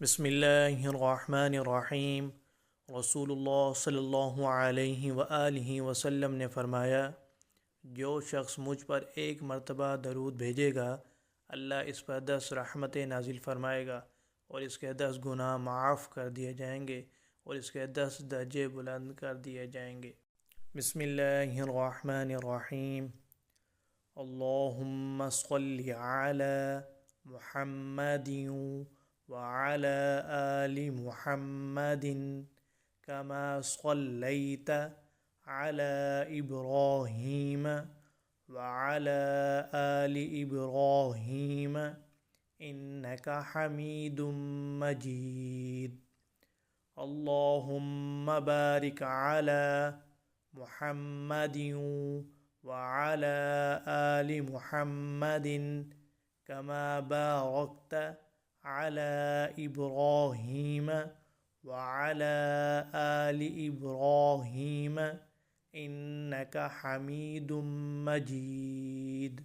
بسم اللہ الرحمن الرحیم۔ رسول اللہ صلی اللہ علیہ وآلہ وسلم نے فرمایا، جو شخص مجھ پر ایک مرتبہ درود بھیجے گا، اللہ اس پر 10 رحمتیں نازل فرمائے گا، اور اس کے 10 گناہ معاف کر دیے جائیں گے، اور اس کے 10 درجے بلند کر دیے جائیں گے۔ بسم اللہ الرحمن الرحیم۔ اللہم صل علی محمد وعلى آل محمد كما صليت على إبراهيم وعلى آل إبراهيم إنك حميد مجيد۔ اللهم بارك على محمد وعلى آل محمد كما باركت على إبراهيم وعلى آل إبراهيم إنك حميد مجيد۔